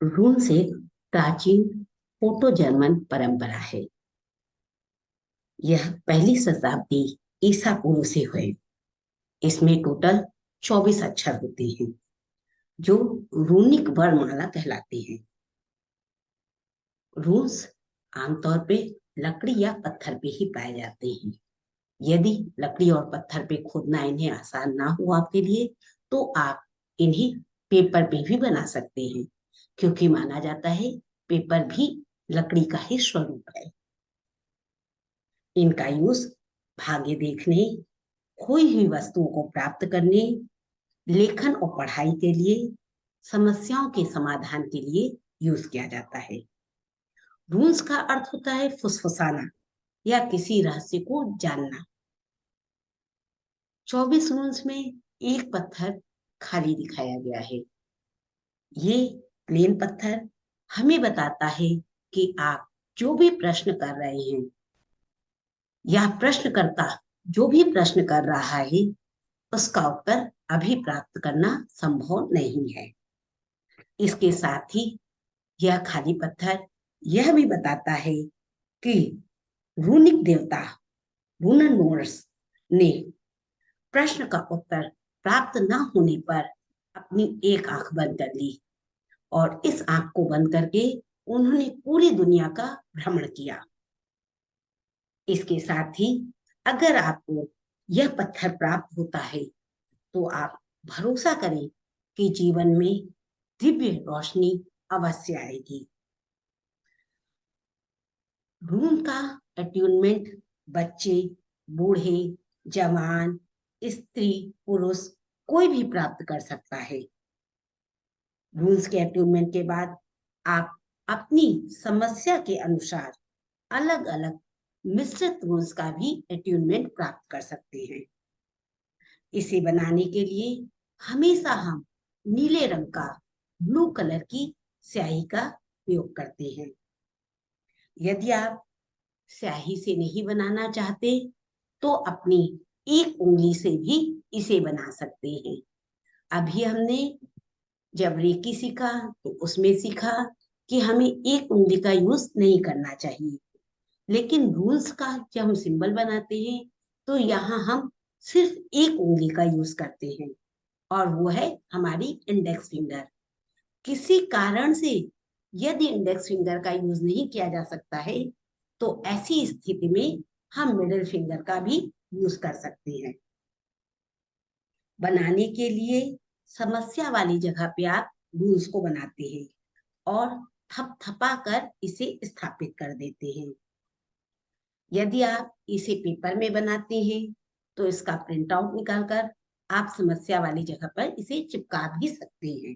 रून से प्राचीन photo German परंपरा है। यह पहली शताब्दी ईसा पूर्व से हुए। इसमें टोटल 24 अक्षर होते हैं जो रूनिक वर्णमाला कहलाते हैं। रून्स आमतौर पे लकड़ी या पत्थर पे ही पाए जाते हैं। यदि लकड़ी और पत्थर पे खोदना इन्हें आसान ना हो आपके लिए, तो आप इन्हें पेपर पे भी बना सकते हैं, क्योंकि माना जाता है पेपर भी लकड़ी का ही स्वरूप है। इनका यूज भाग्य देखने, खोई हुई वस्तुओं को प्राप्त करने, लेखन और पढ़ाई के लिए, समस्याओं के समाधान के लिए यूज किया जाता है। रून्स का अर्थ होता है फुसफुसाना या किसी रहस्य को जानना। 24 रून्स में एक पत्थर खाली दिखाया गया है। ये प्लेन पत्थर हमें बताता है कि आप जो भी प्रश्न कर रहे हैं या प्रश्नकर्ता जो भी प्रश्न कर रहा है, उसका उत्तर अभी प्राप्त करना संभव नहीं है। इसके साथ ही यह खाली पत्थर यह भी बताता है कि रूनिक देवता रूननोर्स ने प्रश्न का उत्तर प्राप्त न होने पर अपनी एक आंख बंद कर ली, और इस आंख को बंद करके उन्होंने पूरी दुनिया का भ्रमण किया। इसके साथ ही अगर आपको यह पत्थर प्राप्त होता है, तो आप भरोसा करें कि जीवन में दिव्य रोशनी अवश्य आएगी। रूम का अट्यूनमेंट बच्चे, बूढ़े, जवान, स्त्री, पुरुष कोई भी प्राप्त कर सकता है। रूल्स के अट्यूनमेंट के बाद आप अपनी समस्या के अनुसार अलग अलग मिश्रित रूल्स का भी अट्यूनमेंट प्राप्त कर सकते हैं। इसे बनाने के लिए हमेशा हम नीले रंग का, ब्लू कलर की स्याही का प्रयोग करते हैं। यदि आप स्याही से नहीं बनाना चाहते, तो अपनी एक उंगली से भी इसे बना सकते हैं। अभी हमने जब रेकी सीखा तो उसमें सीखा कि हमें एक उंगली का यूज नहीं करना चाहिए, लेकिन रूल्स का जब हम सिंबल बनाते हैं तो यहाँ हम सिर्फ एक उंगली का यूज करते हैं, और वो है हमारी इंडेक्स फिंगर। किसी कारण से यदि इंडेक्स फिंगर का यूज नहीं किया जा सकता है, तो ऐसी स्थिति में हम मिडिल फिंगर का भी यूज कर सकते हैं। बनाने के लिए समस्या वाली जगह पे आप रूल्स को बनाते हैं और थपथपा कर इसे स्थापित कर देते हैं। यदि आप इसे पेपर में बनाते हैं, तो इसका प्रिंट आउट निकालकर आप समस्या वाली जगह पर इसे चिपका भी सकते हैं।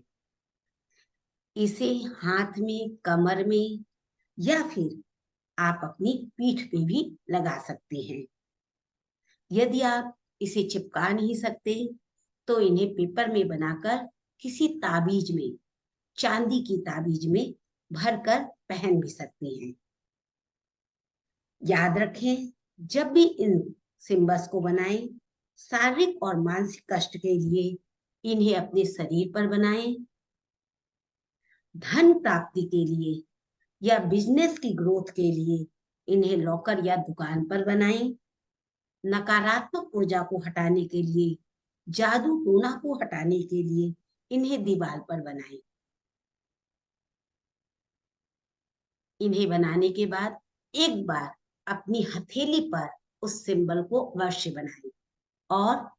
इसे हाथ में, कमर में, या फिर आप अपनी पीठ पे भी लगा सकते हैं। यदि आप इसे चिपका नहीं सकते, तो इन्हें पेपर में बनाकर किसी ताबीज में, चांदी की ताबीज में भरकर पहन भी सकते हैं। याद रखें, जब भी इन सिंबल्स को बनाएं, शारीरिक और मानसिक कष्ट के लिए इन्हें अपने शरीर पर बनाएं। धन प्राप्ति के लिए या बिजनेस की ग्रोथ के लिए इन्हें लॉकर या दुकान पर बनाएं। नकारात्मक ऊर्जा को हटाने के लिए, जादू टोना को हटाने के लिए इन्हें दीवार पर बनाएं। इन्हें बनाने के बाद एक बार अपनी हथेली पर उस सिंबल को अवश्य बनाएं, और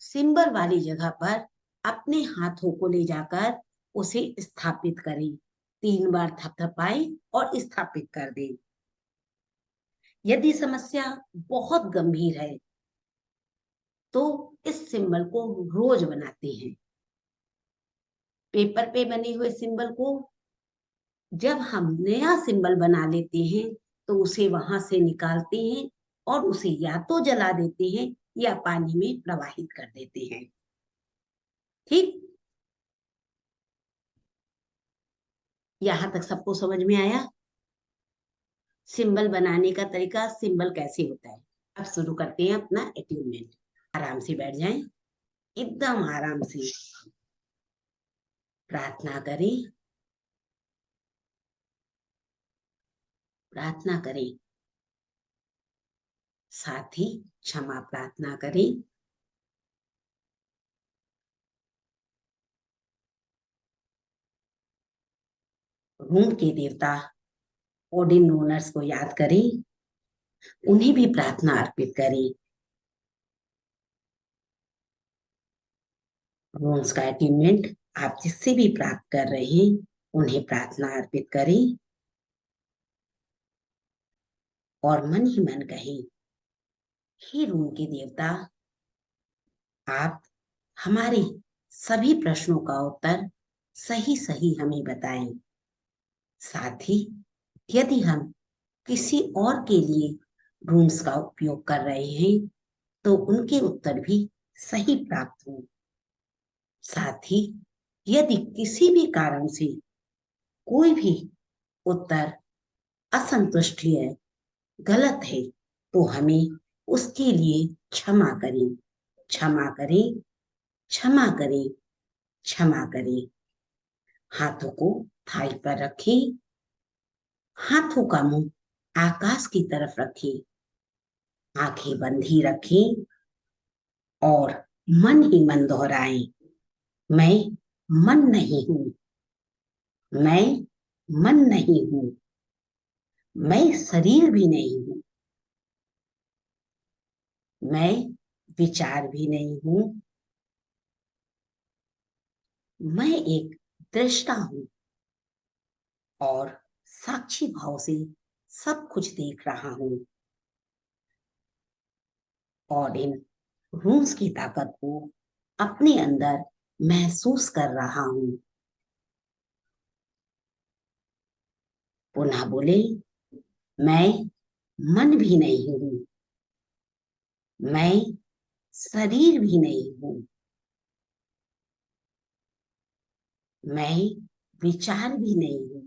सिंबल वाली जगह पर अपने हाथों को ले जाकर उसे स्थापित करें। 3 बार थपथपाएं और स्थापित कर दें। यदि समस्या बहुत गंभीर है, तो इस सिंबल को रोज बनाते हैं। पेपर पे बने हुए सिंबल को जब हम नया सिंबल बना लेते हैं, तो उसे वहां से निकालते हैं और उसे या तो जला देते हैं या पानी में प्रवाहित कर देते हैं। ठीक, यहां तक सबको समझ में आया सिंबल बनाने का तरीका, सिंबल कैसे होता है। अब शुरू करते हैं अपना अट्यूनमेंट। आराम से बैठ जाएं, एकदम आराम से प्रार्थना करें। प्रार्थना करें, साथ ही क्षमा प्रार्थना करें। रूम के देवता ओडिन नोनर्स को याद करें, उन्हें भी प्रार्थना अर्पित करें। रूम्स का अटेनमेंट आप जिससे भी प्राप्त कर रहे हैं, उन्हें प्रार्थना अर्पित करें और मन ही मन कहें, हे रूम के देवता, आप हमारे सभी प्रश्नों का उत्तर सही सही हमें बताएं। साथ ही यदि हम किसी और के लिए रूम्स का उपयोग कर रहे हैं, तो उनके उत्तर भी सही प्राप्त हों। साथ ही यदि किसी भी कारण से कोई भी उत्तर असंतुष्टि है, गलत है, तो हमें उसके लिए क्षमा करें, क्षमा करें, क्षमा करें, क्षमा करें। हाथों को थाई पर रखें, हाथों का मुंह आकाश की तरफ रखें, आंखें बंद ही रखें और मन ही मन दोहराएं, मैं मन नहीं हूं, मैं मन नहीं हूं, मैं शरीर भी नहीं हूं, मैं विचार भी नहीं हूं, मैं एक दृष्टा हूं और साक्षी भाव से सब कुछ देख रहा हूं और इन रूम्स की ताकत को अपने अंदर महसूस कर रहा हूं। पुनः बोले, मैं मन भी नहीं हूं, मैं शरीर भी नहीं हूं, मैं विचार भी नहीं हूं,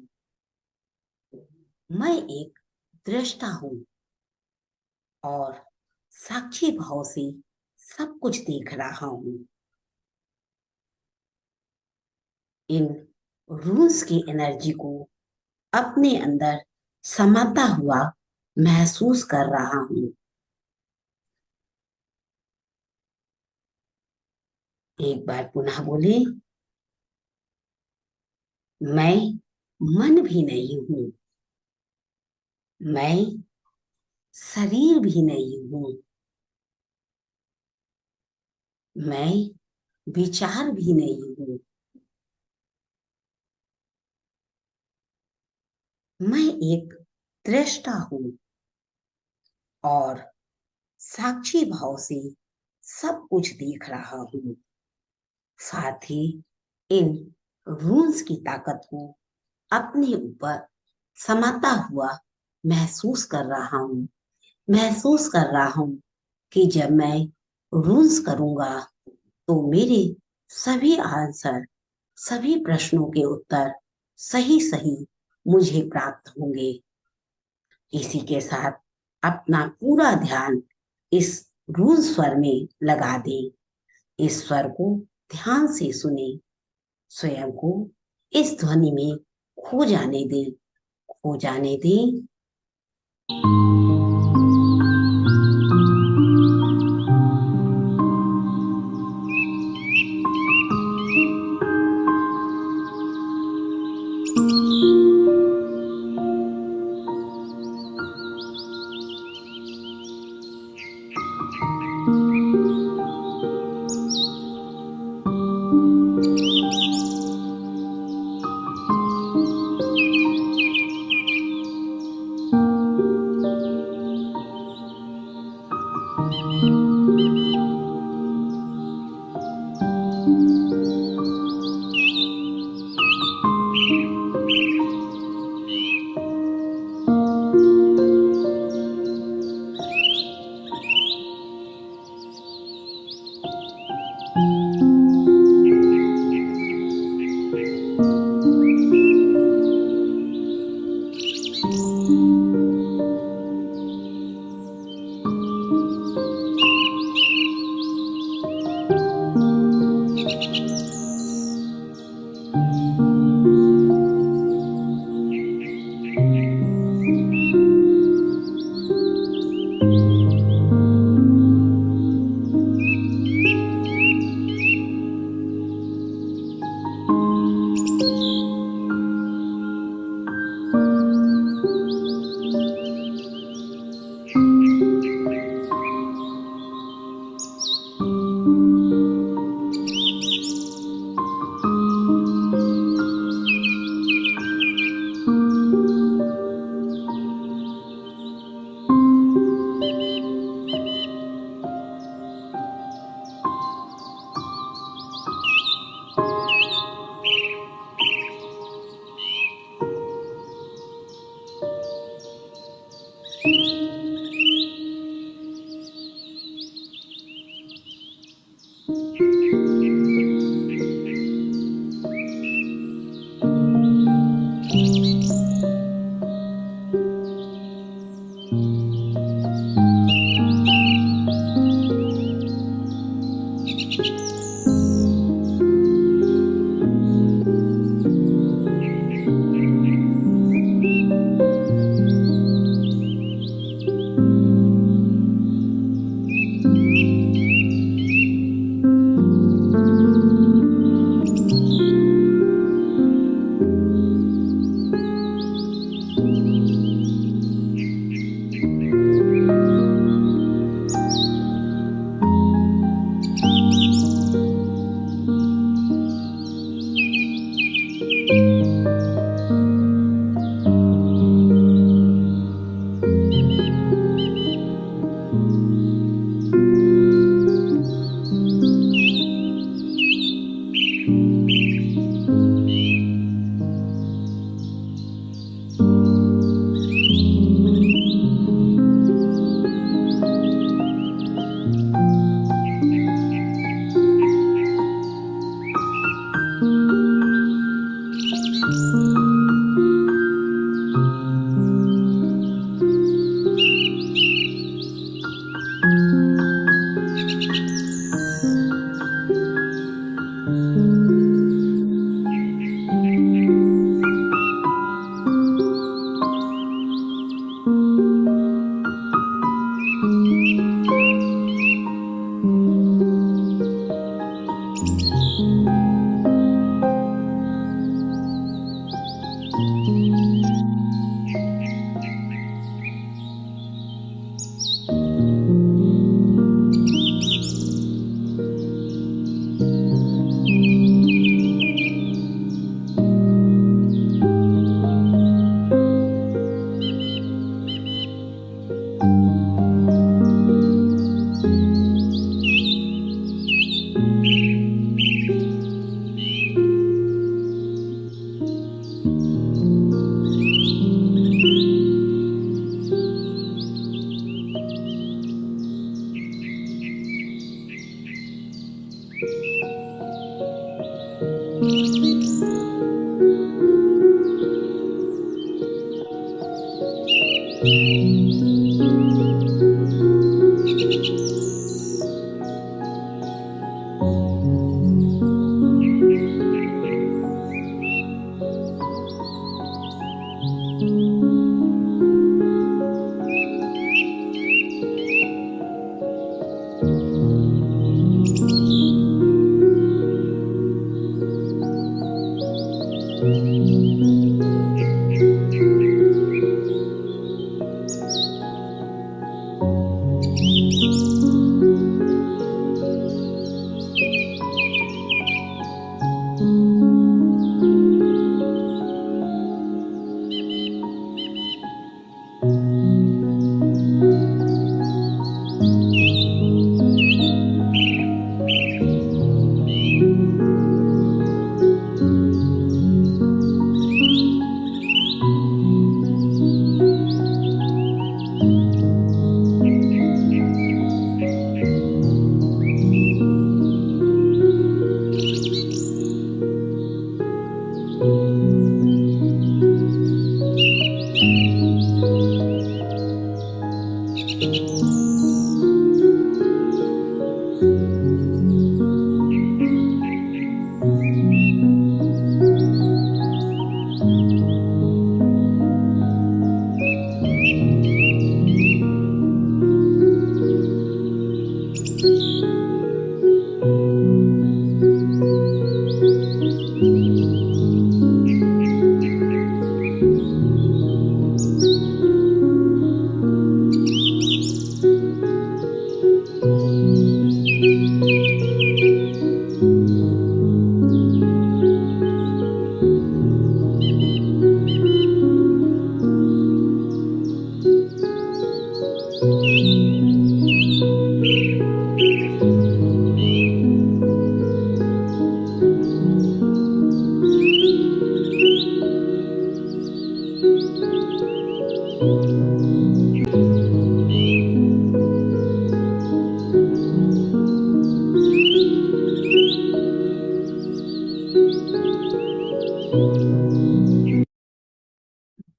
मैं एक दृष्टा हूं और साक्षी भाव से सब कुछ देख रहा हूं। इन रूल्स की एनर्जी को अपने अंदर समाता हुआ महसूस कर रहा हूं। एक बार पुनः बोले, मैं मन भी नहीं हूं, मैं शरीर भी नहीं हूं, मैं विचार भी नहीं हूं, मैं एक दृष्टा हूं और साक्षी भाव से सब कुछ देख रहा हूं। साथ ही इन रूल्स की ताकत को अपने ऊपर समाता हुआ महसूस कर रहा हूं, महसूस कर रहा हूं कि जब मैं रूल्स करूंगा तो मेरे सभी आंसर, सभी प्रश्नों के उत्तर सही सही मुझे प्राप्त होंगे। इसी के साथ अपना पूरा ध्यान इस रूल स्वर में लगा दें। इस स्वर को ध्यान से सुने, स्वयं को इस ध्वनि में खो जाने दें, खो जाने दें।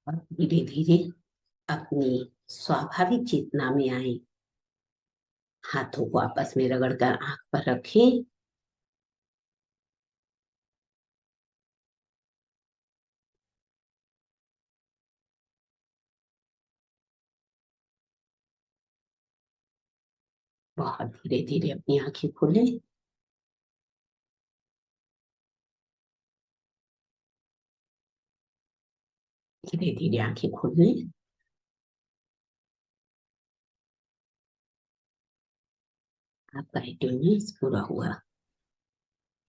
और धीरे धीरे अपनी स्वाभाविक चेतना में आए। हाथों को आपस में रगड़कर आंख पर रखें। बहुत धीरे धीरे अपनी आंखें खोलें। धीरे धीरे आंखें खोलें। आपका अटेंडेंस पूरा हुआ।